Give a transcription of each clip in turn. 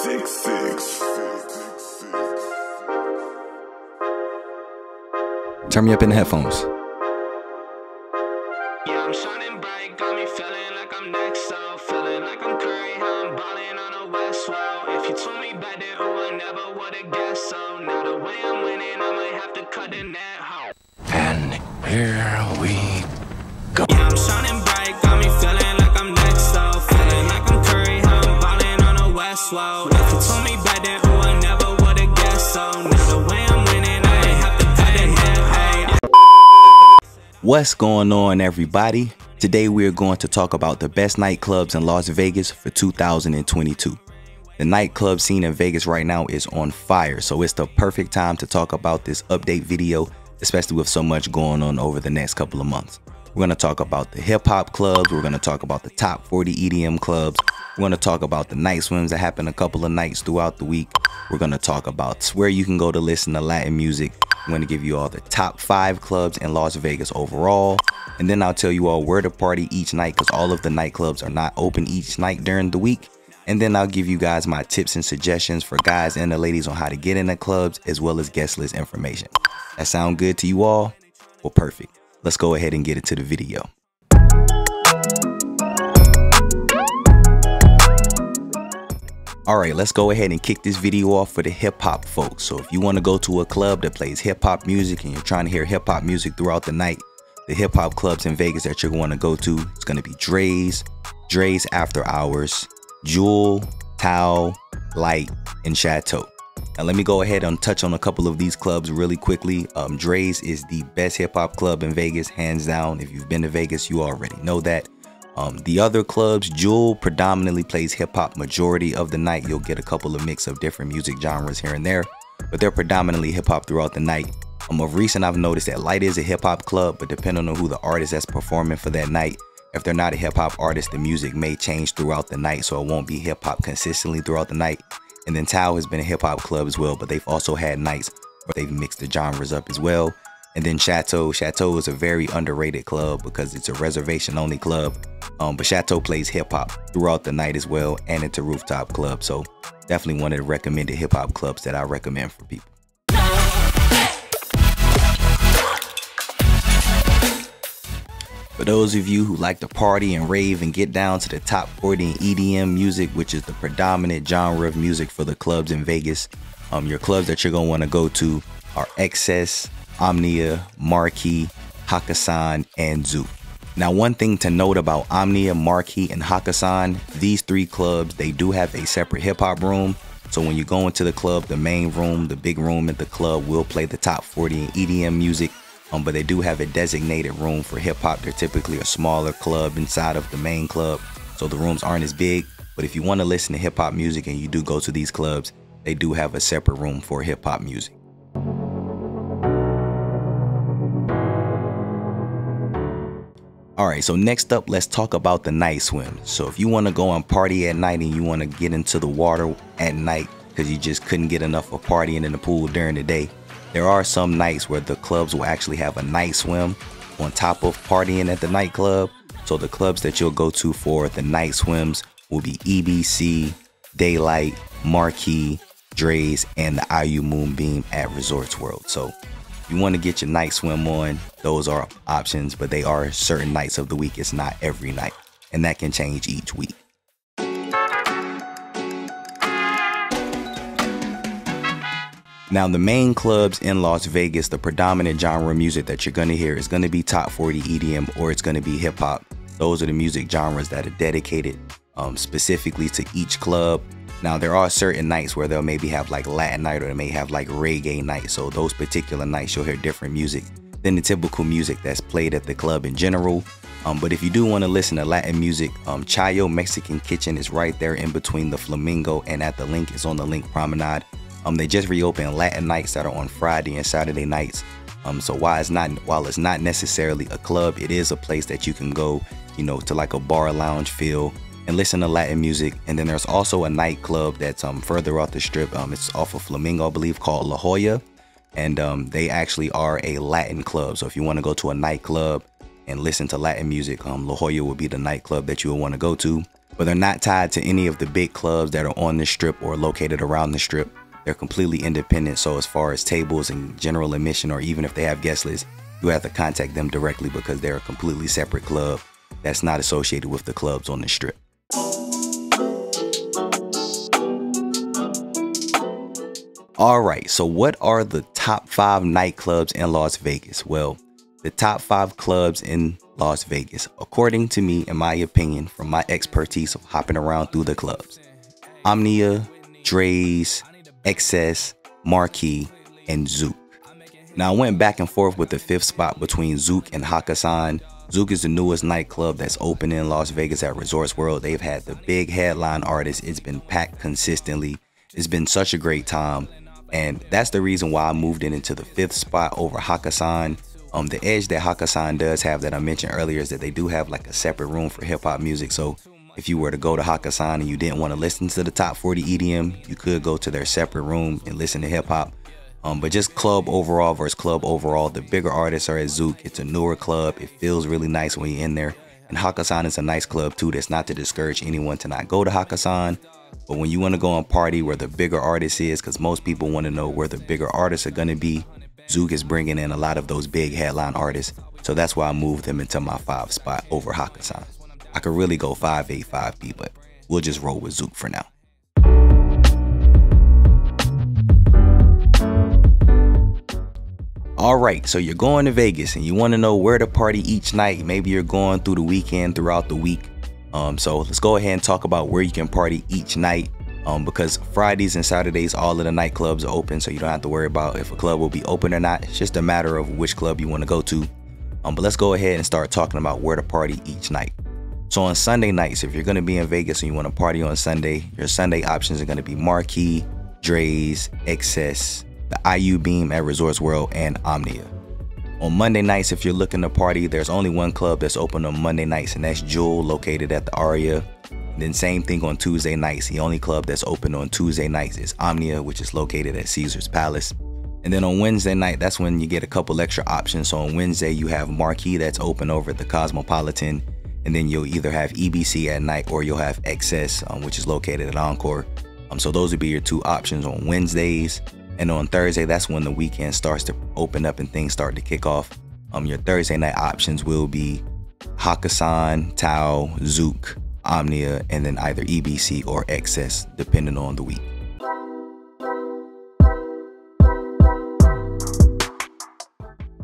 Turn me up in the headphones. Yeah, I'm shining bright, got me feeling like I'm next, so feeling like I'm Curry, how I'm balling on the West Wall. If you told me back then, oh, I never would've guessed, so now the way I'm winning, I might have to cut the net home. And here we go. Yeah, I'm shining bright, got me feeling like I'm next, so feeling like I'm Curry, how I'm balling on the West Wall. If you told me back then, oh, I never would've guessed, so now the way I'm winning, I might have to cut the net home. What's going on, everybody? Today we are going to talk about the best nightclubs in Las Vegas for 2022. The nightclub scene in Vegas right now is on fire, so it's the perfect time to talk about this update video, especially with so much going on over the next couple of months. We're going to talk about the hip hop clubs, we're going to talk about the top 40 EDM clubs, we're going to talk about the night swims that happen a couple of nights throughout the week. We're going to talk about where you can go to listen to Latin music. I'm going to give you all the top 5 clubs in Las Vegas overall. And then I'll tell you all where to party each night, because all of the nightclubs are not open each night during the week. And then I'll give you guys my tips and suggestions for guys and the ladies on how to get in the clubs, as well as guest list information. That sound good to you all? Well, perfect. Let's go ahead and get into the video. Alright, let's go ahead and kick this video off for the hip hop folks. So if you want to go to a club that plays hip hop music and you're trying to hear hip hop music throughout the night, the hip hop clubs in Vegas that you're going to go to, it's going to be Dre's After Hours, Jewel, Tao, Light, and Chateau. Now let me go ahead and touch on a couple of these clubs really quickly. Dre's is the best hip hop club in Vegas, hands down. If you've been to Vegas, you already know that. The other clubs, Jewel predominantly plays hip hop majority of the night. You'll get a couple of mix of different music genres here and there, but they're predominantly hip hop throughout the night. Of recent, I've noticed that Light is a hip hop club, but depending on who the artist that's performing for that night, if they're not a hip hop artist, the music may change throughout the night, so it won't be hip hop consistently throughout the night. And then Tao has been a hip hop club as well, but they've also had nights where they've mixed the genres up as well. And then Chateau is a very underrated club because it's a reservation only club. But Chateau plays hip hop throughout the night as well, and it's a rooftop club. So definitely one of the recommended hip hop clubs that I recommend for people. For those of you who like to party and rave and get down to the top 40 in EDM music, which is the predominant genre of music for the clubs in Vegas, your clubs that you're going to want to go to are Excess, Omnia, Marquee, Hakkasan, and Zoo. Now, one thing to note about Omnia, Marquee, and Hakkasan, these 3 clubs, they do have a separate hip hop room. So when you go into the club, the main room, the big room at the club will play the top 40 in EDM music. But they do have a designated room for hip hop. They're typically a smaller club inside of the main club, so the rooms aren't as big. But if you want to listen to hip hop music and you do go to these clubs, they do have a separate room for hip hop music. Alright, so next up, let's talk about the night swims. So if you want to go and party at night and you want to get into the water at night because you just couldn't get enough of partying in the pool during the day, there are some nights where the clubs will actually have a night swim on top of partying at the nightclub. So the clubs that you'll go to for the night swims will be EBC, Daylight, Marquee, Dre's, and the IU Moonbeam at Resorts World. So if you want to get your night swim on, those are options, but they are certain nights of the week. It's not every night, and that can change each week. Now, the main clubs in Las Vegas, the predominant genre of music that you're going to hear is going to be top 40 EDM, or it's going to be hip hop. Those are the music genres that are dedicated specifically to each club. Now, there are certain nights where they'll maybe have like Latin night, or they may have like reggae night. So those particular nights, you'll hear different music than the typical music that's played at the club in general. But if you do want to listen to Latin music, Chayo Mexican Kitchen is right there in between the Flamingo and at the Link. It's on the Link Promenade. They just reopened Latin nights that are on Friday and Saturday nights. So while it's not necessarily a club, it is a place that you can go, you know, to like a bar lounge feel and listen to Latin music. And then there's also a nightclub that's further off the strip. It's off of Flamingo, I believe, called La Jolla. And they actually are a Latin club. So if you want to go to a nightclub and listen to Latin music, La Jolla will be the nightclub that you will want to go to. but they're not tied to any of the big clubs that are on the strip or located around the strip. They're completely independent. So as far as tables and general admission, or even if they have guest lists, you have to contact them directly because they're a completely separate club that's not associated with the clubs on the strip. All right, so what are the top 5 nightclubs in Las Vegas? Well, the top 5 clubs in Las Vegas, according to me, in my opinion, from my expertise of hopping around through the clubs: Omnia, Dre's, Excess, Marquee, and Zouk. Now, I went back and forth with the 5th spot between Zouk and Hakkasan. Zouk is the newest nightclub that's open in Las Vegas at Resorts World. They've had the big headline artists. It's been packed consistently. It's been such a great time. And that's the reason why I moved it into the 5th spot over Hakkasan. The edge that Hakkasan does have that I mentioned earlier is that they do have like a separate room for hip hop music. So if you were to go to Hakkasan and you didn't want to listen to the top 40 EDM, you could go to their separate room and listen to hip hop. But just club overall versus club overall, the bigger artists are at Zouk. It's a newer club. It feels really nice when you're in there. And Hakkasan is a nice club too. That's not to discourage anyone to not go to Hakkasan. But when you want to go and party where the bigger artist is, because most people want to know where the bigger artists are going to be, Zouk is bringing in a lot of those big headline artists. So that's why I moved them into my 5 spot over Hakkasan. I could really go 5A, 5B, but we'll just roll with Zouk for now. All right, so you're going to Vegas and you want to know where to party each night. Maybe you're going through the weekend, throughout the week. So let's go ahead and talk about where you can party each night. Because Fridays and Saturdays, all of the nightclubs are open, so you don't have to worry about if a club will be open or not. It's just a matter of which club you want to go to. But let's go ahead and start talking about where to party each night. So on Sunday nights, if you're going to be in Vegas and you want to party on Sunday, your Sunday options are going to be Marquee, Dre's, Excess, the IU Beam at Resorts World, and Omnia. On Monday nights, if you're looking to party, there's only one club that's open on Monday nights, and that's Jewel, located at the Aria. And then same thing on Tuesday nights. The only club that's open on Tuesday nights is Omnia, which is located at Caesar's Palace. And then on Wednesday night, that's when you get a couple extra options. So on Wednesday, you have Marquee that's open over at the Cosmopolitan. And then you'll either have EBC at night or you'll have Excess, which is located at Encore. So those would be your 2 options on Wednesdays. And on Thursday, that's when the weekend starts to open up and things start to kick off. Your Thursday night options will be Hakkasan, Tao, Zouk, Omnia, and then either EBC or Excess, depending on the week.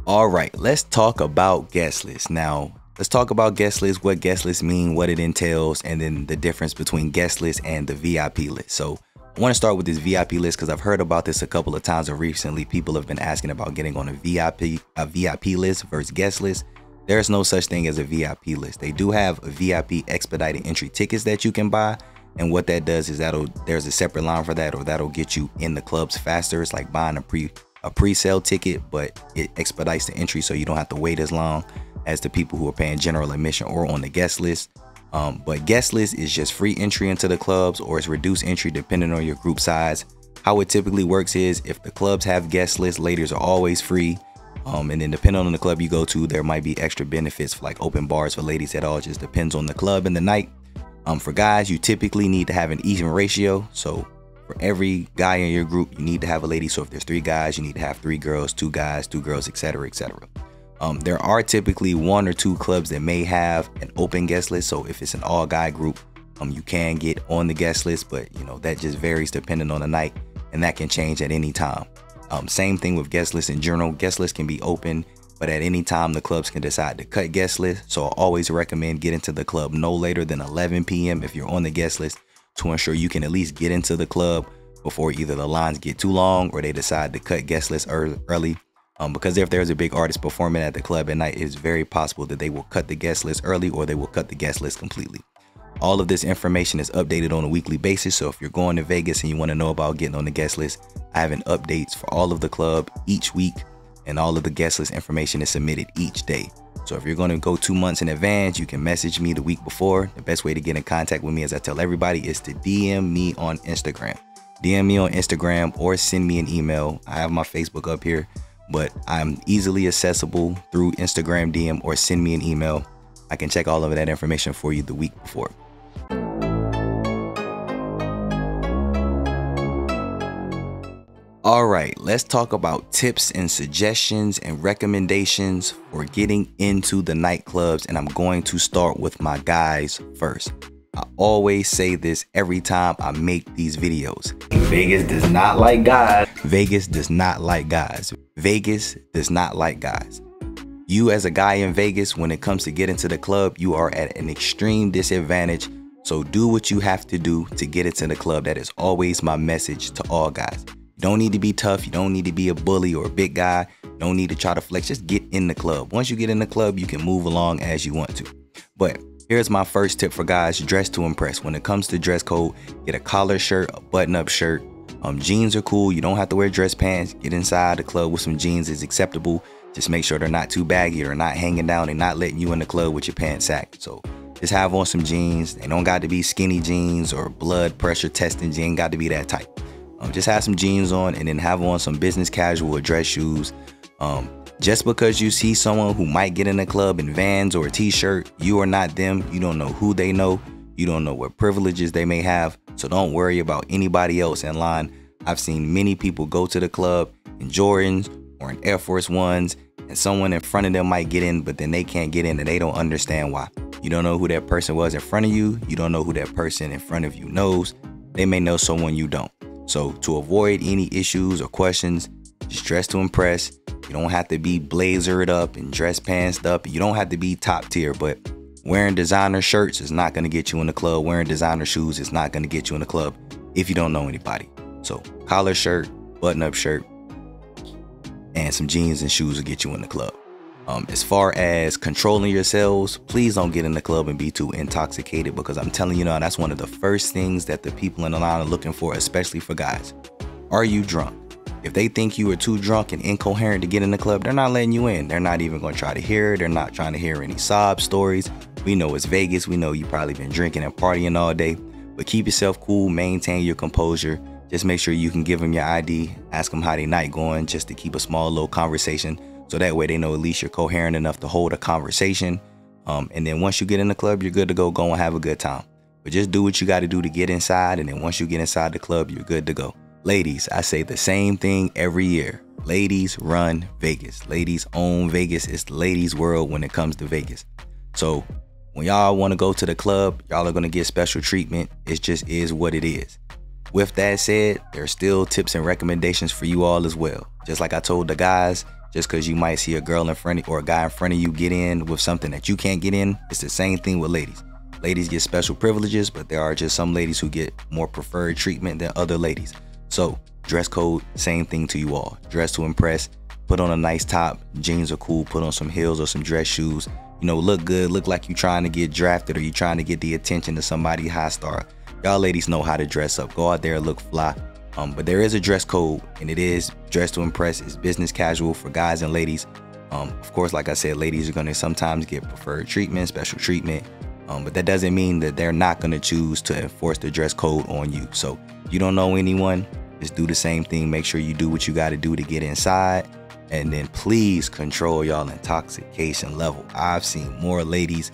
All right, let's talk about guest lists. Now, let's talk about guest lists, what guest lists mean, what it entails, and then the difference between guest lists and the VIP list. So I want to start with this VIP list because I've heard about this a couple of times, and recently people have been asking about getting on a VIP list versus guest list. There's no such thing as a VIP list. They do have a VIP expedited entry tickets that you can buy. And what that does is there's a separate line for that, or that'll get you in the clubs faster. It's like buying a pre-sale ticket, but it expedites the entry so you don't have to wait as long as the people who are paying general admission or on the guest list. But guest list is just free entry into the clubs, or it's reduced entry depending on your group size. How it typically works is if the clubs have guest lists, ladies are always free. And then depending on the club you go to, there might be extra benefits for like open bars for ladies. That all just depends on the club and the night. For guys, you typically need to have an even ratio. So for every guy in your group, you need to have a lady. So if there's 3 guys, you need to have 3 girls, 2 guys, 2 girls, etc., etc. There are typically 1 or 2 clubs that may have an open guest list. So if it's an all guy group, you can get on the guest list, but you know, that just varies depending on the night, and that can change at any time. Same thing with guest lists in general. Guest lists can be open, but at any time the clubs can decide to cut guest lists. So I always recommend getting to the club no later than 11 p.m. if you're on the guest list, to ensure you can at least get into the club before either the lines get too long or they decide to cut guest lists early. Because if there's a big artist performing at the club at night, it's very possible that they will cut the guest list early, or they will cut the guest list completely. All of this information is updated on a weekly basis. So if you're going to Vegas and you want to know about getting on the guest list, I have updates for all of the club each week, and all of the guest list information is submitted each day. So if you're going to go 2 months in advance, you can message me the week before. The best way to get in contact with me, as I tell everybody, is to DM me on Instagram. DM me on Instagram or send me an email. I have my Facebook up here, but I'm easily accessible through Instagram DM, or send me an email. I can check all of that information for you the week before. Alright, let's talk about tips and suggestions and recommendations for getting into the nightclubs, and I'm going to start with my guys first. I always say this every time I make these videos. Vegas does not like guys. Vegas does not like guys. Vegas does not like guys. You as a guy in Vegas, when it comes to get into the club, you are at an extreme disadvantage. So do what you have to do to get into the club. That is always my message to all guys. You don't need to be tough. You don't need to be a bully or a big guy. You don't need to try to flex. Just get in the club. Once you get in the club, you can move along as you want to. But here's my first tip for guys: dress to impress. When it comes to dress code, get a collar shirt, a button-up shirt. Jeans are cool. You don't have to wear dress pants. Get inside the club with some jeans is acceptable. Just make sure they're not too baggy or not hanging down and not letting you in the club with your pants sagged. So just have on some jeans. They don't got to be skinny jeans or blood pressure testing jeans. Ain't got to be that tight. Just have some jeans on and then have on some business casual or dress shoes. Just because you see someone who might get in the club in Vans or a t-shirt, you are not them. You don't know who they know. You don't know what privileges they may have. So don't worry about anybody else in line. I've seen many people go to the club in Jordans or in Air Force Ones, and someone in front of them might get in, but then they can't get in and they don't understand why. You don't know who that person was in front of you. You don't know who that person in front of you knows. They may know someone you don't. So to avoid any issues or questions, just dress to impress. You don't have to be blazered up and dress pantsed up. You don't have to be top tier, but wearing designer shirts is not going to get you in the club. Wearing designer shoes is not going to get you in the club if you don't know anybody. So collar shirt, button-up shirt, and some jeans and shoes will get you in the club. As far as controlling yourselves, please don't get in the club and be too intoxicated, because I'm telling you now, that's one of the first things that the people in the line are looking for, especially for guys. Are you drunk? If they think you are too drunk and incoherent to get in the club, they're not letting you in. They're not even going to try to hear it. They're not trying to hear any sob stories. We know it's Vegas. We know you probably been drinking and partying all day, but keep yourself cool, maintain your composure. Just make sure you can give them your ID, ask them how their night going, just to keep a small little conversation. So that way they know at least you're coherent enough to hold a conversation. And then once you get in the club, you're good to go. Go and have a good time. But just do what you got to do to get inside. And then once you get inside the club, you're good to go. Ladies, I say the same thing every year. Ladies run Vegas. Ladies own Vegas. It's the ladies' world when it comes to Vegas. So when y'all want to go to the club, y'all are going to get special treatment. It just is what it is. With that said, there are still tips and recommendations for you all as well. Just like I told the guys, just because you might see a girl in front of you or a guy in front of you get in with something that you can't get in, it's the same thing with ladies. Ladies get special privileges, but there are just some ladies who get more preferred treatment than other ladies. So dress code, same thing to you all. Dress to impress. Put on a nice top. Jeans are cool. Put on some heels or some dress shoes. You know, look good. Look like you're trying to get drafted or you're trying to get the attention of somebody high star. Y'all ladies know how to dress up. Go out there and look fly. But there is a dress code, and it is dress to impress. It's business casual for guys and ladies. Of course, like I said, ladies are going to sometimes get preferred treatment, special treatment. But that doesn't mean that they're not going to choose to enforce the dress code on you. So if you don't know anyone, just do the same thing. Make sure you do what you got to do to get inside. And then please control y'all intoxication level. I've seen more ladies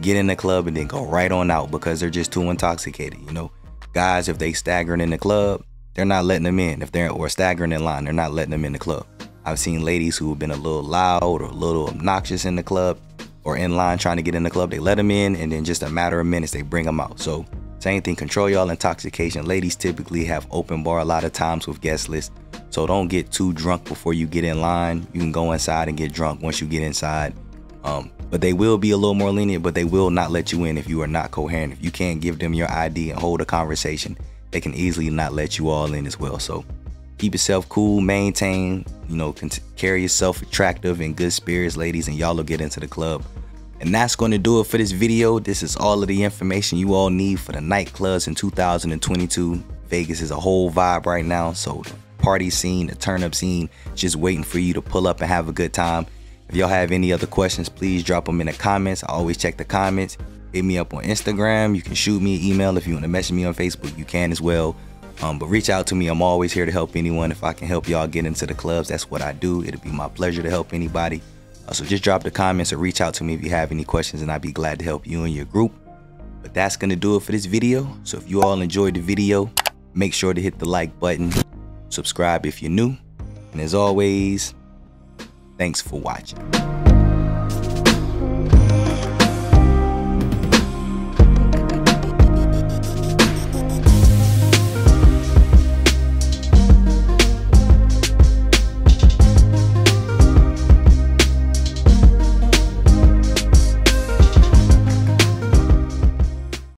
get in the club and then go right on out because they're just too intoxicated. You know, guys, if they staggering in the club, they're not letting them in. If they're or staggering in line, they're not letting them in the club. I've seen ladies who have been a little loud or a little obnoxious in the club or in line trying to get in the club. They let them in, and then just a matter of minutes, they bring them out. So same thing, control y'all intoxication. Ladies typically have open bar a lot of times with guest lists. So don't get too drunk before you get in line. You can go inside and get drunk once you get inside. But they will be a little more lenient, but they will not let you in if you are not coherent. If you can't give them your ID and hold a conversation, they can easily not let you all in as well. So keep yourself cool, maintain, you know, carry yourself attractive and good spirits, ladies, and y'all will get into the club. And that's going to do it for this video. This is all of the information you all need for the nightclubs in 2022. Vegas is a whole vibe right now. So the party scene, the turn up scene, just waiting for you to pull up and have a good time. If y'all have any other questions, please drop them in the comments. I always check the comments. Hit me up on Instagram. You can shoot me an email. If you want to message me on Facebook, you can as well. But reach out to me. I'm always here to help anyone. If I can help y'all get into the clubs, that's what I do. It'll be my pleasure to help anybody. So just drop the comments or reach out to me if you have any questions, and I'd be glad to help you and your group. But that's going to do it for this video. So if you all enjoyed the video, make sure to hit the like button. subscribe if you're new, and as always, thanks for watching.